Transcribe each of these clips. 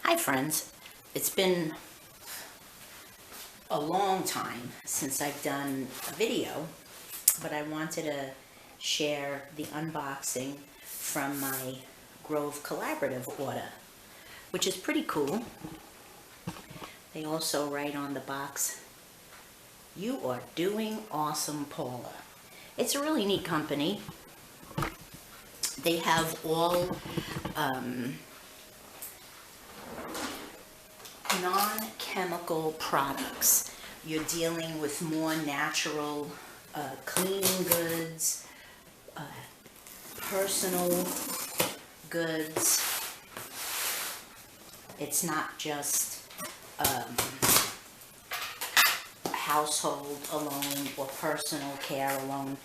Hi friends, it's been a long time since I've done a video, but I wanted to share the unboxing from my Grove Collaborative order, which is pretty cool. They also write on the box, "You are doing awesome, Paula." It's a really neat company. They have all non-chemical products. You're dealing with more natural cleaning goods, personal goods. It's not just household alone or personal care alone.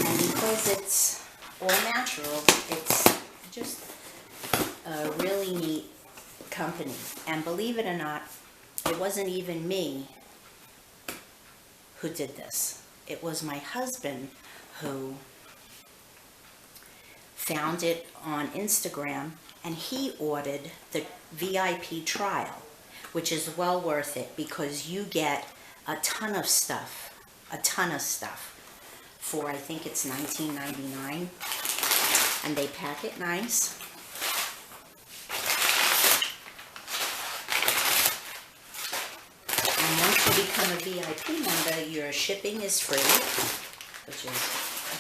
And because it's all natural, it's just a really neat company. And believe it or not, it wasn't even me who did this. It was my husband who found it on Instagram, and he ordered the VIP trial, which is well worth it because you get a ton of stuff for, I think it's $19.99, and they pack it nice. And once you become a VIP member, your shipping is free, which is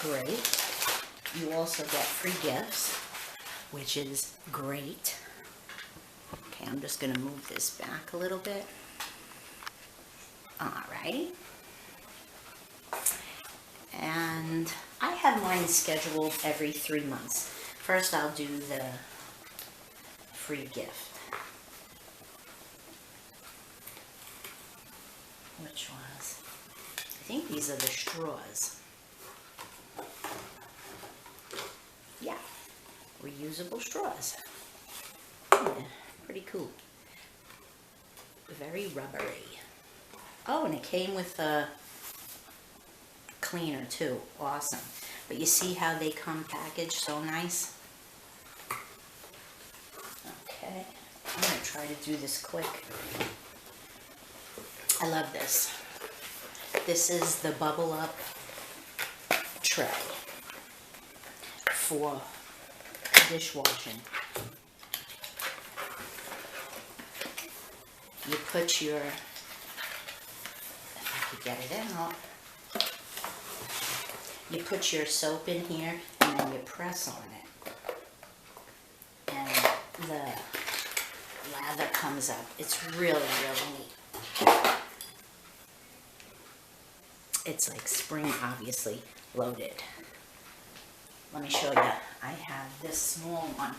great. You also get free gifts, which is great. Okay, I'm just going to move this back a little bit. Alright. And I have mine scheduled every 3 months. First I'll do the free gift, which was, I think these are the straws. Yeah, reusable straws. Yeah, pretty cool. Very rubbery. Oh, and it came with a cleaner too. Awesome. But you see how they come packaged so nice? Okay, I'm going to try to do this quick. I love this. This is the Bubble Up tray for dishwashing. You put your, if I could get it out, you put your soap in here and then you press on it. And the lather comes up. It's really, really neat. It's like spring, obviously, loaded. Let me show you. I have this small one.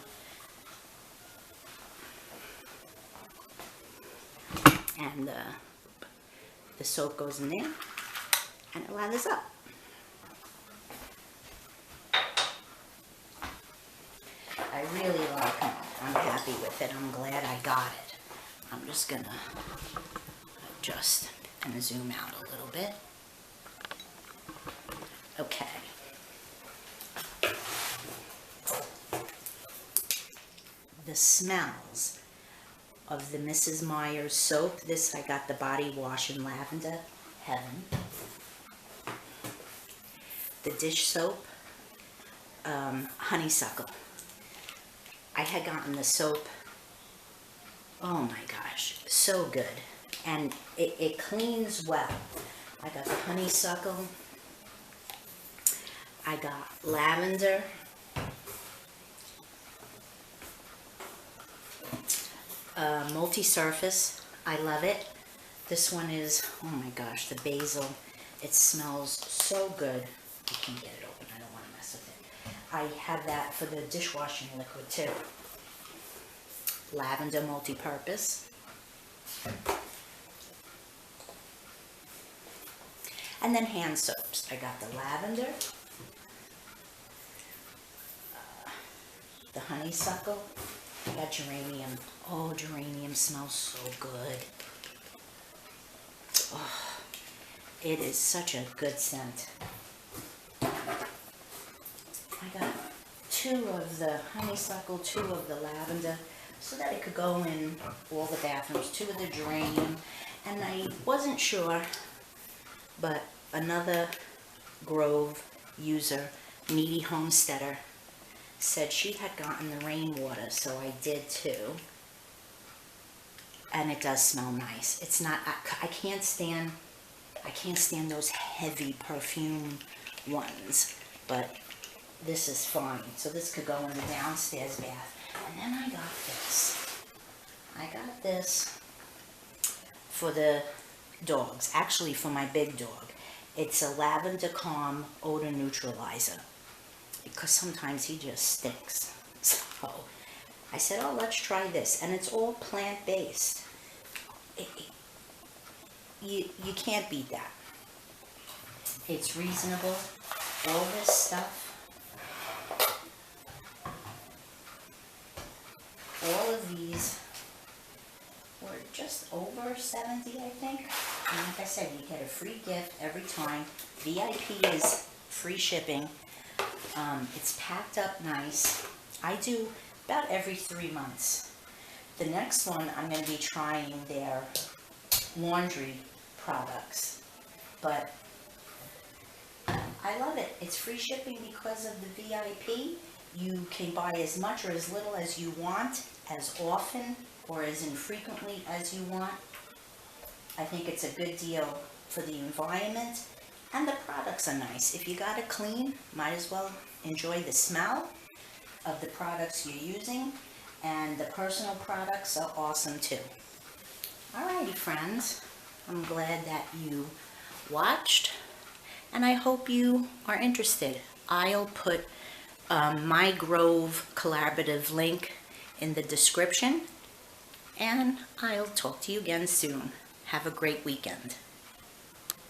And the soap goes in there and it lathers up. I really like them. I'm happy with it. I'm glad I got it. I'm just gonna adjust and zoom out a little bit. Okay. The smells of the Mrs. Meyer's soap. This, I got the body wash in lavender, heaven. The dish soap, honeysuckle. I had gotten the soap, oh my gosh, so good. And it cleans well. I got the honeysuckle. I got lavender. Multi-surface. I love it. This one is, oh my gosh, the basil. It smells so good. I can't get it open. I don't want to mess with it. I have that for the dishwashing liquid too. Lavender multi-purpose. And then hand soaps. I got the lavender, the honeysuckle. I got geranium. Oh, geranium smells so good. Oh, it is such a good scent. I got 2 of the honeysuckle, 2 of the lavender. so that it could go in all the bathrooms, to the drain. And I wasn't sure, but another Grove user, Needy Homesteader, said she had gotten the rainwater, so I did too. And it does smell nice. It's not, I can't stand those heavy perfume ones, but this is fine. So this could go in the downstairs bath. And then I got this. I got this for the dogs, actually for my big dog. It's a Lavender Calm odor neutralizer, because sometimes he just stinks. So I said, oh, let's try this. And it's all plant-based. You can't beat that. It's reasonable. All this stuff, all of these were just over $70, I think. And like I said, you get a free gift every time. VIP is free shipping. It's packed up nice. I do about every 3 months. The next one, I'm going to be trying their laundry products. But I love it. It's free shipping because of the VIP. You can buy as much or as little as you want, as often or as infrequently as you want. I think it's a good deal for the environment, and the products are nice. If you got it clean, might as well enjoy the smell of the products you're using, and the personal products are awesome too. Alrighty friends, I'm glad that you watched, and I hope you are interested. I'll put my Grove collaborative link in the description, and I'll talk to you again soon. Have a great weekend.